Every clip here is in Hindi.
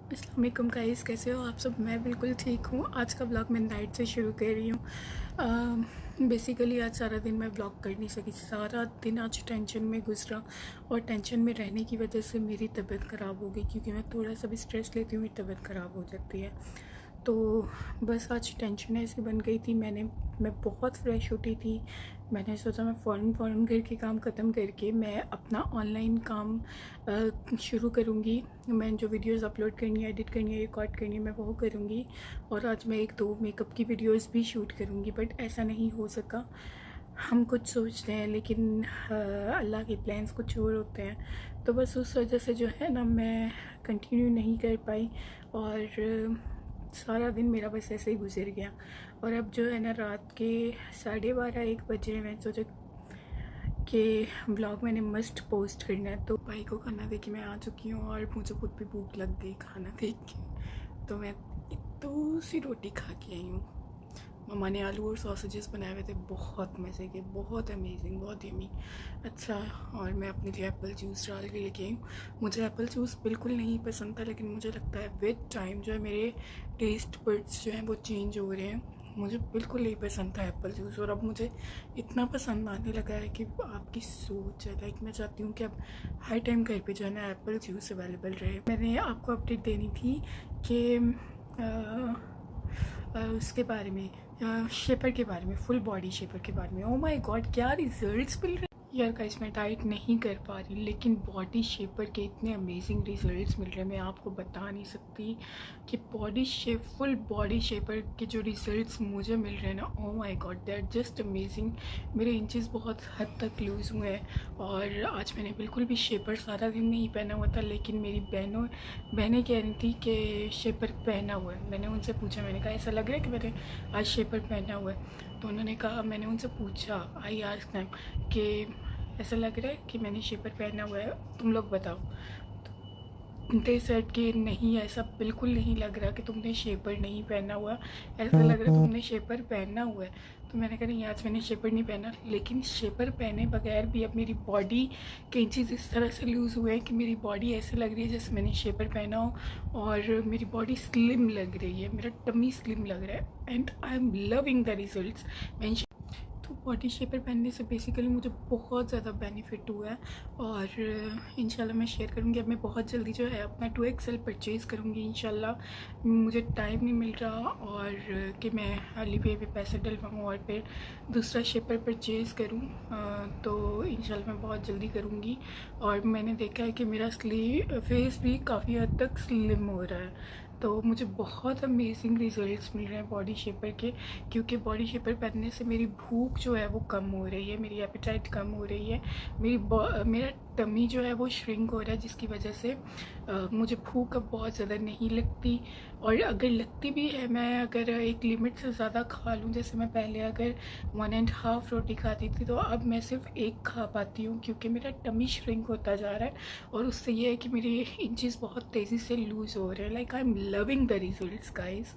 अस्सलाम वालेकुम गाइस, कैसे हो आप सब। मैं बिल्कुल ठीक हूँ। आज का ब्लॉग मैं नाइट से शुरू कर रही हूँ। बेसिकली आज सारा दिन मैं ब्लॉग कर नहीं सकी। सारा दिन आज टेंशन में गुजरा और टेंशन में रहने की वजह से मेरी तबीयत ख़राब हो गई, क्योंकि मैं थोड़ा सा भी स्ट्रेस लेती हूँ मेरी तबीयत ख़राब हो जाती है। तो बस आज टेंशन ऐसी बन गई थी। मैं बहुत फ्रेश उठी थी। मैंने सोचा मैं फ़ौरन घर के काम ख़त्म करके मैं अपना ऑनलाइन काम शुरू करूँगी। मैं जो वीडियोस अपलोड करनी है, एडिट करनी है, रिकॉर्ड करनी है, मैं वो करूँगी। और आज मैं 1-2 मेकअप की वीडियोस भी शूट करूँगी, बट ऐसा नहीं हो सका। हम कुछ सोचते हैं लेकिन अल्लाह के प्लान्स कुछ और होते हैं। तो बस उस वजह से जो है ना, मैं कंटिन्यू नहीं कर पाई और सारा दिन मेरा बस ऐसे ही गुजर गया। और अब जो है ना, रात के 12:30-1 बजे मैं सोचा कि ब्लॉग मैंने मस्ट पोस्ट करना है। तो भाई को खाना दे के मैं आ चुकी हूँ और मुझे खुद भी भूख लग गई खाना देख के। तो मैं इतनी सी रोटी खा के आई हूँ। मम्मा ने आलू और सॉसेजेस बनाए हुए थे, बहुत मज़े के, बहुत अमेजिंग, बहुत यमी। अच्छा, और मैं अपने लिए एप्पल जूस डाल के लेके आई हूँ। मुझे एप्पल जूस बिल्कुल नहीं पसंद था, लेकिन मुझे लगता है विद टाइम जो है मेरे टेस्ट बड्स जो हैं वो चेंज हो रहे हैं। मुझे बिल्कुल नहीं पसंद था एप्पल जूस, और अब मुझे इतना पसंद आने लगा है कि आपकी सोच है। लाइक मैं चाहती हूँ कि अब हर टाइम घर पे जो है ना एप्पल जूस अवेलेबल रहे। मैंने आपको अपडेट देनी थी कि उसके बारे में, शेपर के बारे में, फुल बॉडी शेपर के बारे में। ओ माय गॉड, क्या रिजल्ट्स मिल रहे हैं यार गाइस। मैं डाइट नहीं कर पा रही, लेकिन बॉडी शेपर के इतने अमेजिंग रिजल्ट्स मिल रहे हैं, मैं आपको बता नहीं सकती कि फुल बॉडी शेपर के जो रिजल्ट्स मुझे मिल रहे हैं ना, oh my God, they are just amazing. मेरे इंचेस बहुत हद तक लूज़ हुए हैं। और आज मैंने बिल्कुल भी शेपर सारा दिन नहीं पहना हुआ था, लेकिन मेरी बहनें कह रही थी कि शेपर पहना हुआ है। मैंने उनसे पूछा, मैंने कहा ऐसा लग रहा है कि मैंने आज शेपर पहना हुआ है। तो उन्होंने कहा, मैंने उनसे पूछा, आई आस्क्ड देम कि ऐसा लग रहा है कि मैंने शेपर पहना हुआ है, तुम लोग बताओ। दे सेड कि नहीं, ऐसा बिल्कुल नहीं लग रहा कि तुमने शेपर नहीं पहना हुआ, ऐसा लग रहा है तुमने शेपर पहना हुआ है। तो मैंने कहा नहीं, आज मैंने शेपर नहीं पहना। लेकिन शेपर पहने बगैर भी अब मेरी बॉडी के इंचेस इस तरह से लूज़ हुए हैं कि मेरी बॉडी ऐसे लग रही है जैसे मैंने शेपर पहना हो, और मेरी बॉडी स्लिम लग रही है, मेरा टमी स्लिम लग रहा है, and I am loving the results. मैं तो बॉडी शेपर पहनने से बेसिकली मुझे बहुत ज़्यादा बेनिफिट हुआ है, और इंशाल्लाह मैं शेयर करूँगी। अब मैं बहुत जल्दी जो है अपना 2XL परचेज़ करूँगी इंशाल्लाह। मुझे टाइम नहीं मिल रहा और कि मैं अलीपे पे पैसे डलवाऊँ और फिर दूसरा शेपर परचेज़ करूँ। तो इंशाल्लाह मैं बहुत जल्दी करूँगी। और मैंने देखा है कि मेरा फेस भी काफ़ी हद तक स्लिम हो रहा है। तो मुझे बहुत अमेजिंग रिजल्ट्स मिल रहे हैं बॉडी शेपर के, क्योंकि बॉडी शेपर पहनने से मेरी भूख जो है वो कम हो रही है, मेरी एपेटाइट कम हो रही है, मेरा टमी जो है वो श्रिंक हो रहा है, जिसकी वजह से मुझे भूख अब बहुत ज़्यादा नहीं लगती। और अगर लगती भी है, मैं अगर एक लिमिट से ज़्यादा खा लूँ, जैसे मैं पहले अगर 1.5 रोटी खाती थी, तो अब मैं सिर्फ 1 खा पाती हूँ, क्योंकि मेरा टमी श्रिंक होता जा रहा है। और उससे ये है कि मेरे इंचेस बहुत तेज़ी से लूज़ हो रहे हैं। Like I am loving the results guys.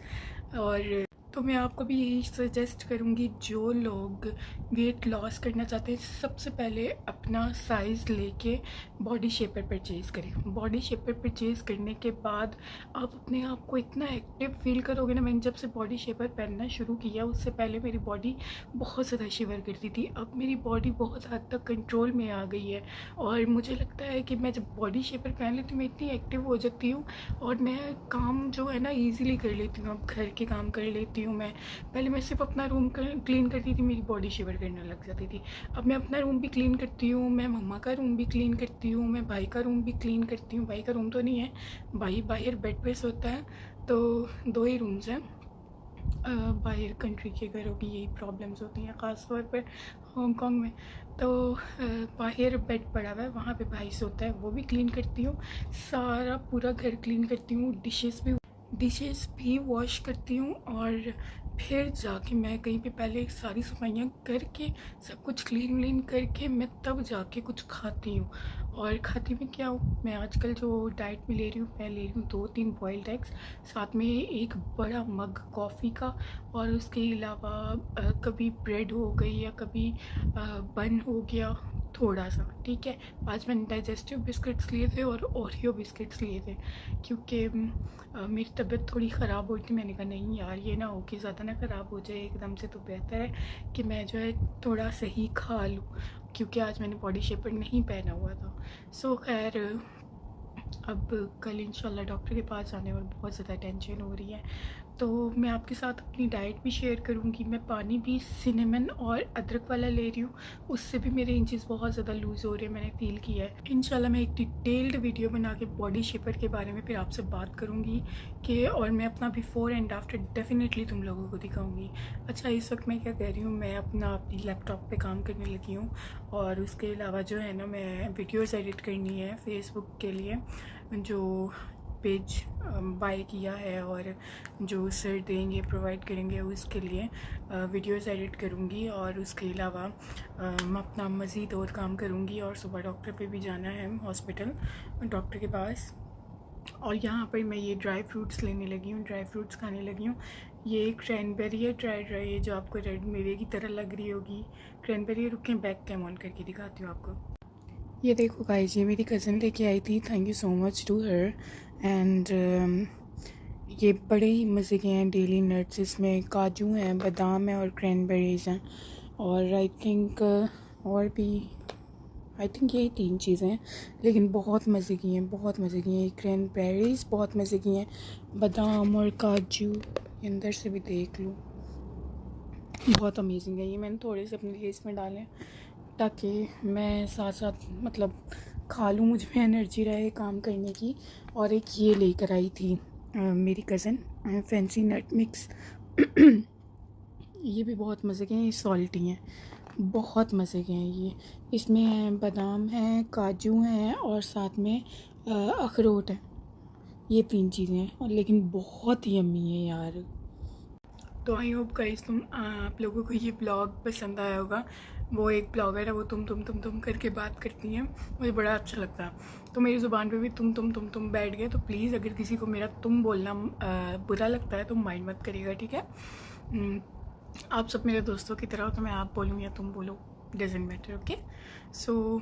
और तो मैं आपको भी यही सजेस्ट करूँगी, जो लोग वेट लॉस करना चाहते हैं, सबसे पहले अपना साइज़ लेके बॉडी शेपर परचेज़ करें। बॉडी शेपर परचेज़ करने के बाद आप अपने आप को इतना एक्टिव फील करोगे ना। मैंने जब से बॉडी शेपर पहनना शुरू किया, उससे पहले मेरी बॉडी बहुत ज़्यादा शिवर करती थी, अब मेरी बॉडी बहुत हद तक कंट्रोल में आ गई है। और मुझे लगता है कि मैं जब बॉडी शेपर पहन लेती हूँ, मैं इतनी एक्टिव हो जाती हूँ, और मैं काम जो है ना ईज़िली कर लेती हूँ। अब घर के काम कर लेती हूँ मैं। पहले मैं सिर्फ अपना रूम क्लीन करती थी, मेरी बॉडी शिवर करने लग जाती थी। अब मैं अपना रूम भी क्लीन करती हूँ, मैं मम्मा का रूम भी क्लीन करती हूँ, मैं भाई का रूम भी क्लीन करती हूँ। भाई का रूम तो नहीं है, भाई बाहर बेड पे सोता है, तो 2 ही रूम्स हैं। बाहर कंट्री के घरों की यही प्रॉब्लम्स होती हैं, ख़ास तौर पर हांगकांग में। तो बाहर बेड पड़ा हुआ है, वहाँ पे भाई सोता है, वो भी क्लीन करती हूँ। सारा पूरा घर क्लीन करती हूँ, डिशेस भी वॉश करती हूँ, और फिर जाके मैं कहीं पे पहले सारी सफाइयाँ करके, सब कुछ क्लीन करके मैं तब जाके कुछ खाती हूँ। और खाती में क्या हूँ मैं आजकल जो डाइट में ले रही हूँ, मैं ले रही हूँ 2-3 बॉइल्ड एग्स, साथ में एक बड़ा मग कॉफ़ी का, और उसके अलावा कभी ब्रेड हो गई या कभी बन हो गया थोड़ा सा, ठीक है। आज मैंने डाइजेस्टिव बिस्किट्स लिए थे और ओरियो बिस्किट्स लिए थे, क्योंकि मेरी तबीयत थोड़ी ख़राब हो रही थी। मैंने कहा नहीं यार, ये ना हो कि ज़्यादा ना ख़राब हो जाए एकदम से, तो बेहतर है कि मैं जो है थोड़ा सही खा लूँ, क्योंकि आज मैंने बॉडी शेपर नहीं पहना हुआ था। सो खैर, अब कल इंशाल्लाह डॉक्टर के पास जाने में बहुत ज़्यादा टेंशन हो रही है, तो मैं आपके साथ अपनी डाइट भी शेयर करूँगी। मैं पानी भी सिनेमन और अदरक वाला ले रही हूँ, उससे भी मेरे इंचेस बहुत ज़्यादा लूज़ हो रहे हैं, मैंने फ़ील किया है। इंशाल्लाह मैं एक डिटेल्ड वीडियो बना के बॉडी शेपर के बारे में फिर आपसे बात करूँगी कि, और मैं अपना बिफ़ोर एंड आफ्टर डेफिनेटली तुम लोगों को दिखाऊँगी। अच्छा, इस वक्त मैं क्या कह रही हूँ, मैं अपनी लैपटॉप पर काम करने लगी हूँ, और उसके अलावा जो है ना, मैं वीडियोज़ एडिट करनी है फेसबुक के लिए, जो पेज बाय किया है और जो सर देंगे, प्रोवाइड करेंगे, उसके लिए वीडियोस एडिट करूँगी। और उसके अलावा मैं अपना मज़ीद और काम करूँगी, और सुबह डॉक्टर पे भी जाना है, हॉस्पिटल डॉक्टर के पास। और यहाँ पर मैं ये ड्राई फ्रूट्स लेने लगी हूँ, ड्राई फ्रूट्स खाने लगी हूँ। ये एक क्रैनबेरी है, ड्राई जो आपको रेड मेवे की तरह लग रही होगी, क्रैनबेरी। रुकें, बैक कैम ऑन करके दिखाती हूँ आपको। ये देखो गाइस, ये मेरी कज़न लेके आई थी, thank you so much to her. And ये बड़े ही मज़े के हैं डेली नट्स, इसमें काजू हैं, बादाम है और क्रैनबेरीज़ हैं, और आई थिंक और भी, आई थिंक यही 3 चीज़ें हैं, लेकिन बहुत मज़े की हैं, बहुत मज़े की हैं। क्रैनबेरीज़ बहुत मज़े की हैं, बादाम और काजू, अंदर से भी देख लो, बहुत अमेजिंग है। ये मैंने थोड़े से अपनी लिस्ट में डाले ताकि मैं साथ साथ मतलब खा लूँ, मुझ में एनर्जी रहे काम करने की। और एक ये लेकर आई थी मेरी कज़न, फैंसी नट मिक्स ये भी बहुत मज़े के हैं, ये सॉल्टी हैं, बहुत मज़े के हैं ये। इसमें बादाम हैं, काजू हैं और साथ में अखरोट है, ये 3 चीज़ें हैं, और लेकिन बहुत ही यम्मी है यार। तो आई होप गाइस आप लोगों को ये ब्लॉग पसंद आया होगा। वो एक ब्लॉगर है, वो तुम करके बात करती हैं, मुझे बड़ा अच्छा लगता है। तो मेरी ज़ुबान पे भी तुम बैठ गए, तो प्लीज़ अगर किसी को मेरा तुम बोलना बुरा लगता है तो माइंड मत करिएगा, ठीक है। आप सब मेरे दोस्तों की तरह हो, तो मैं आप बोलूँ या तुम बोलो, doesn't matter, okay. So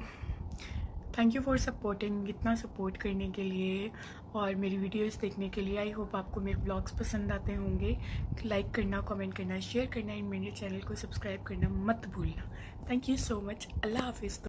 thank you for supporting, इतना सपोर्ट करने के लिए और मेरी वीडियोस देखने के लिए। आई होप आपको मेरे ब्लॉग्स पसंद आते होंगे। लाइक करना, कमेंट करना, शेयर करना, एंड मेरे चैनल को सब्सक्राइब करना मत भूलना। Thank you so much. Allah हाफिज़।